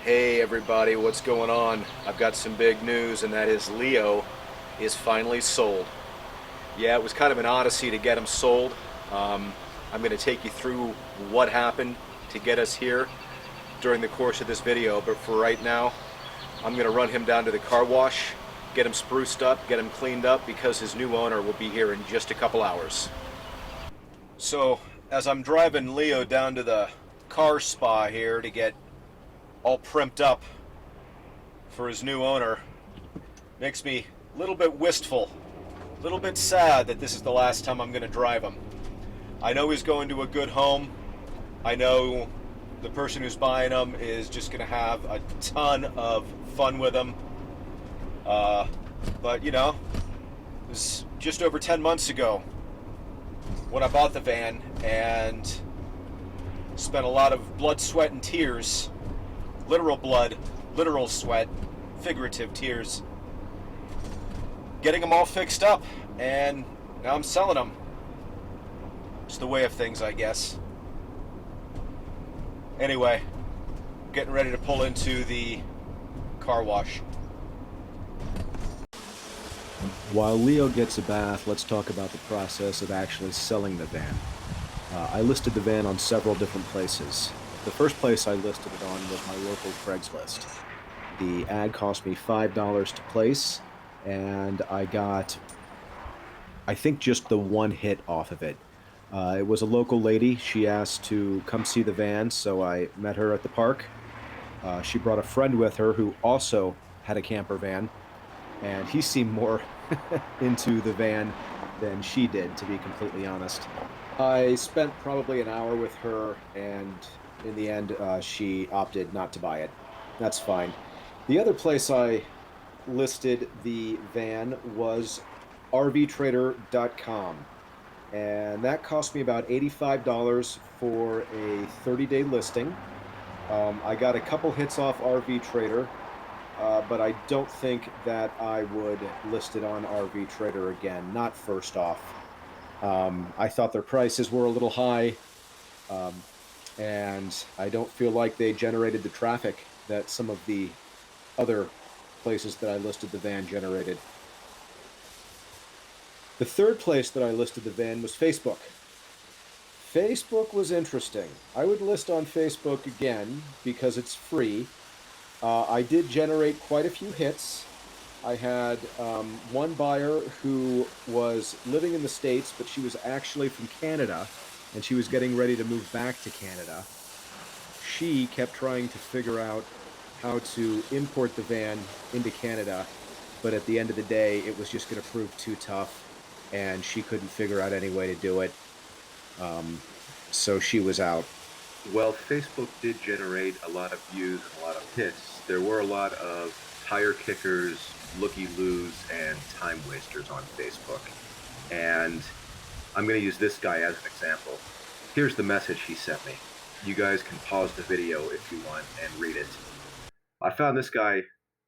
Hey everybody, what's going on? I've got some big news, and that is Leo is finally sold. Yeah, it was kind of an odyssey to get him sold. I'm going to take you through what happened to get us here during the course of this video, but for right now, I'm going to run him down to the car wash, get him spruced up, get him cleaned up, because his new owner will be here in just a couple hours. So, as I'm driving Leo down to the car spa here to get all primped up for his new owner, makes me a little bit wistful, a little bit sad that this is the last time I'm going to drive him. I know he's going to a good home. I know the person who's buying him is just going to have a ton of fun with him. But, you know, it was just over 10 months ago when I bought the van and spent a lot of blood, sweat, and tears. Literal blood, literal sweat, figurative tears, getting them all fixed up, and now I'm selling them. It's the way of things, I guess. Anyway, getting ready to pull into the car wash. While Leo gets a bath, let's talk about the process of actually selling the van. I listed the van on several different places. The first place I listed it on was my local Craigslist. The ad cost me $5 to place, and I got, I think, just the one hit off of it. It was a local lady. She asked to come see the van, so I met her at the park. She brought a friend with her who also had a camper van, and he seemed more into the van than she did, to be completely honest. I spent probably an hour with her, and in the end, she opted not to buy it. That's fine. The other place I listed the van was rvtrader.com, and that cost me about $85 for a 30-day listing. I got a couple hits off RV Trader, but I don't think that I would list it on RV Trader again, not first off. I thought their prices were a little high, um, and I don't feel like they generated the traffic that some of the other places that I listed the van generated. The third place that I listed the van was Facebook. Facebook was interesting. I would list on Facebook again because it's free. I did generate quite a few hits. I had one buyer who was living in the States, but she was actually from Canada, and she was getting ready to move back to Canada. She kept trying to figure out how to import the van into Canada, but at the end of the day, it was just going to prove too tough, and she couldn't figure out any way to do it. So she was out. Well, Facebook did generate a lot of views and a lot of hits. There were a lot of tire kickers, looky-loos, and time wasters on Facebook. And I'm going to use this guy as an example. Here's the message he sent me. You guys can pause the video if you want and read it. I found this guy,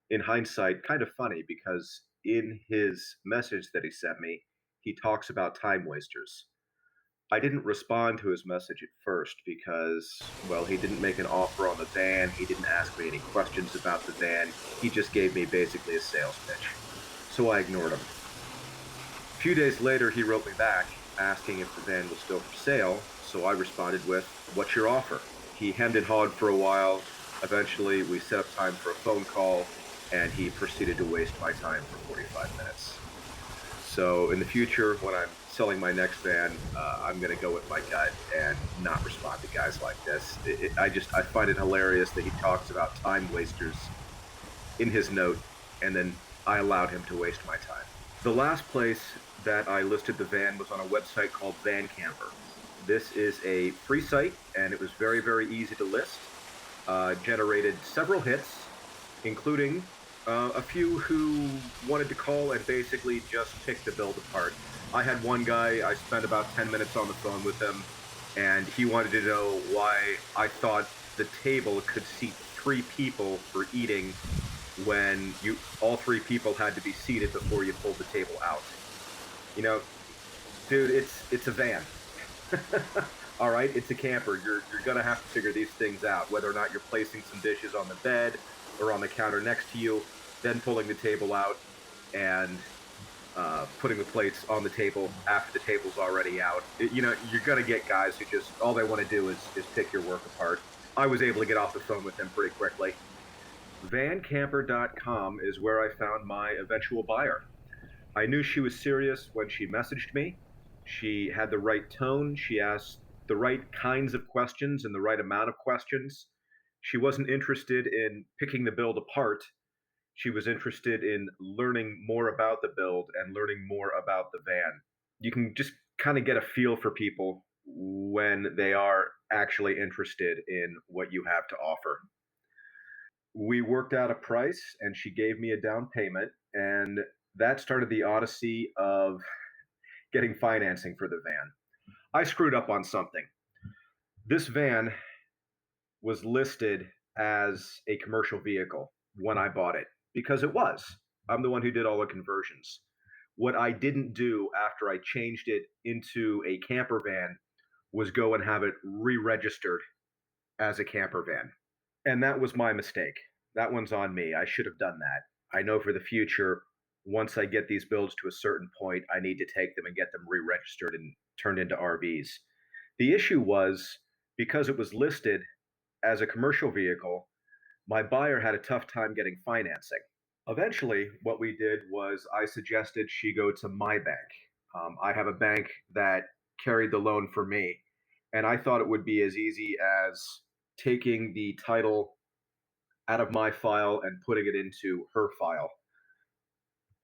in hindsight, kind of funny because in his message that he sent me, he talks about time wasters. I didn't respond to his message at first because, well, he didn't make an offer on the van. He didn't ask me any questions about the van. He just gave me basically a sales pitch. So I ignored him. A few days later, he wrote me back asking if the van was still for sale. So I responded with, "What's your offer?" He hemmed and hawed for a while. Eventually, we set up time for a phone call, and he proceeded to waste my time for 45 minutes. So in the future, when I'm selling my next van, I'm going to go with my gut and not respond to guys like this. I find it hilarious that he talks about time wasters in his note, and then I allowed him to waste my time. The last place that I listed the van was on a website called Van Camper. This is a free site, and it was very, very easy to list. Generated several hits, including a few who wanted to call and basically just pick the build apart. I had one guy, I spent about 10 minutes on the phone with him, and he wanted to know why I thought the table could seat 3 people for eating when all 3 people had to be seated before you pulled the table out. You know, dude, it's a van. All right, it's a camper. You're gonna have to figure these things out, whether or not you're placing some dishes on the bed or on the counter next to you, then pulling the table out and putting the plates on the table after the table's already out. You're gonna get guys who just all they want to do is pick your work apart. I was able to get off the phone with them pretty quickly. Vancamper.com is where I found my eventual buyer. I knew she was serious when she messaged me. She had the right tone. She asked the right kinds of questions and the right amount of questions. She wasn't interested in picking the build apart. She was interested in learning more about the build and learning more about the van. You can just kind of get a feel for people when they are actually interested in what you have to offer. We worked out a price and she gave me a down payment, and that started the odyssey of getting financing for the van. I screwed up on something. This van was listed as a commercial vehicle when I bought it because it was. I'm the one who did all the conversions. What I didn't do after I changed it into a camper van was go and have it re-registered as a camper van. And that was my mistake. That one's on me. I should have done that. I know for the future, once I get these builds to a certain point, I need to take them and get them re-registered and turned into RVs. The issue was because it was listed as a commercial vehicle, my buyer had a tough time getting financing. Eventually, what we did was I suggested she go to my bank. I have a bank that carried the loan for me, and I thought it would be as easy as taking the title out of my file and putting it into her file.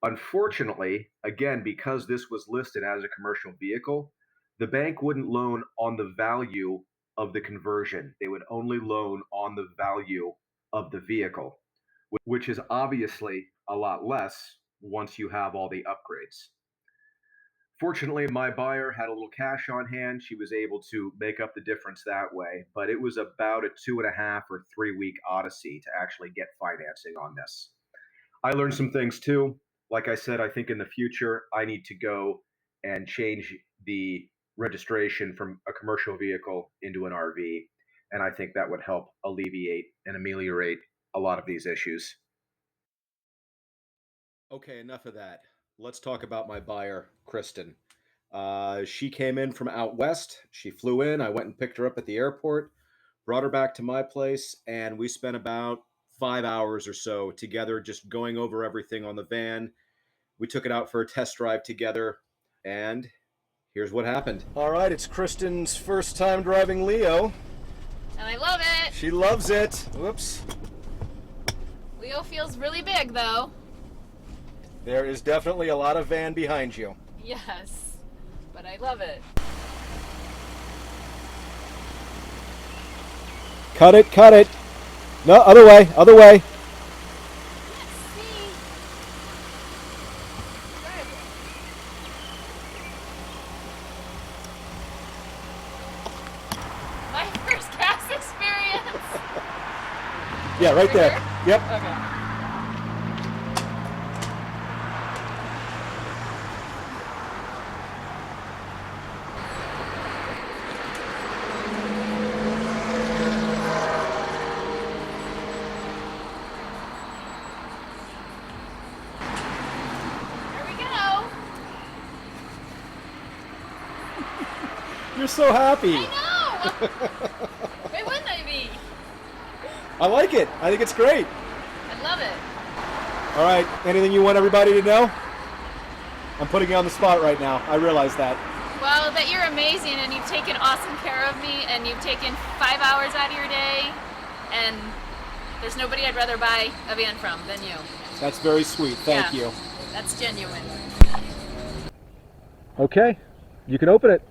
Unfortunately, again, because this was listed as a commercial vehicle, the bank wouldn't loan on the value of the conversion. They would only loan on the value of the vehicle, which is obviously a lot less once you have all the upgrades. Fortunately, my buyer had a little cash on hand. She was able to make up the difference that way, but it was about a 2.5 or 3 week odyssey to actually get financing on this. I learned some things too. Like I said, I think in the future, I need to go and change the registration from a commercial vehicle into an RV. And I think that would help alleviate and ameliorate a lot of these issues. Okay, enough of that. Let's talk about my buyer, Kristen. She came in from out west. She flew in. I went and picked her up at the airport, brought her back to my place, and we spent about 5 hours or so together just going over everything on the van. We took it out for a test drive together, and here's what happened. All right, it's Kristen's first time driving Leo. And I love it. She loves it. Whoops. Leo feels really big, though. There is definitely a lot of van behind you. Yes, but I love it. Cut it, cut it. No, other way, other way. Let's see. My first gas experience. Yeah, right there. Yep. Okay. You're so happy. I know! Why wouldn't I be? I like it. I think it's great. I love it. All right. Anything you want everybody to know? I'm putting you on the spot right now. I realize that. Well, that you're amazing and you've taken awesome care of me and you've taken 5 hours out of your day, and there's nobody I'd rather buy a van from than you. That's very sweet. Thank Yeah. you. That's genuine. Okay. You can open it.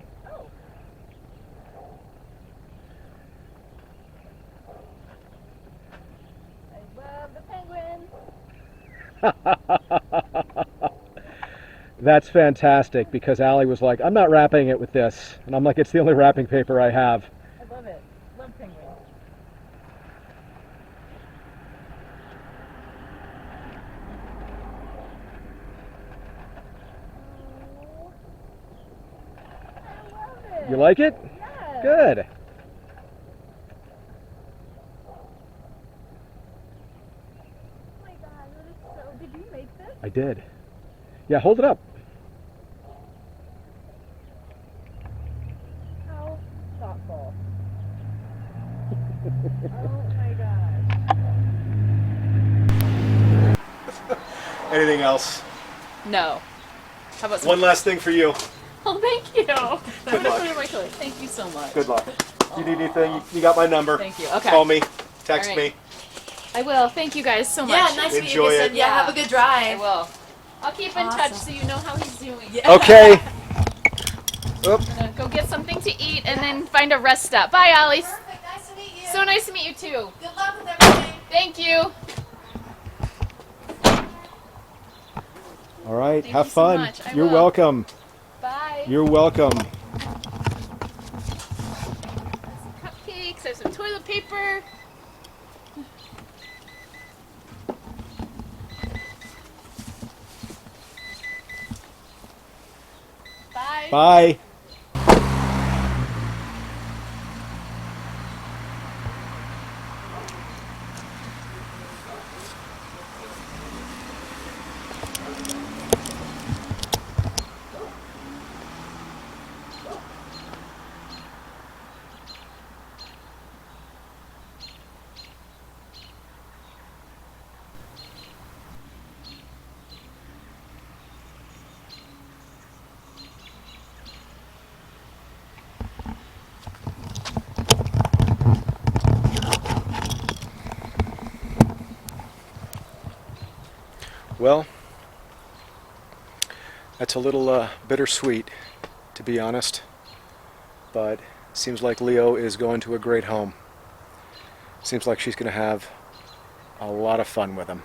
That's fantastic, because Allie was like, I'm not wrapping it with this. And I'm like, it's the only wrapping paper I have. I love it. Love penguins. You like it? Yes. Good. Oh my god, that is so. Did you make this? I did. Yeah, hold it up. How thoughtful. Oh my gosh. Anything else? No. How about some? One last thing for you. Oh, thank you. I'm gonna luck. put it in my toilet. Thank you so much. Good luck. If you need anything, you got my number. Thank you. Okay. Call me, text All right. me. I will. Thank you guys so much. Yeah, nice to meet you. Enjoy Kristen. it. Yeah, have a good I drive. will. I'll keep in touch Awesome. so you know how he's doing. Yeah. Okay. Oop. I'm gonna go get something to eat and then find a rest stop. Bye, Ollie. Perfect. Nice to meet you. So nice to meet you too. Good luck with everything. Thank you. All right, Thank have you so fun. much. I You're will. welcome. Bye. You're welcome. Some cupcakes. There's some toilet paper. Bye. Bye. Well, that's a little bittersweet, to be honest. But seems like Leo is going to a great home. Seems like she's going to have a lot of fun with him.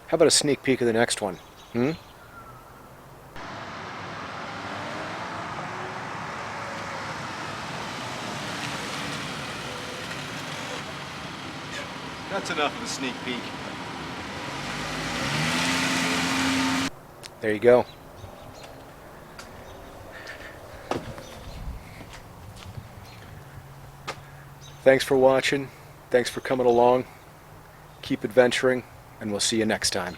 How about a sneak peek of the next one? That's enough of a sneak peek. There you go. Thanks for watching. Thanks for coming along. Keep adventuring, and we'll see you next time.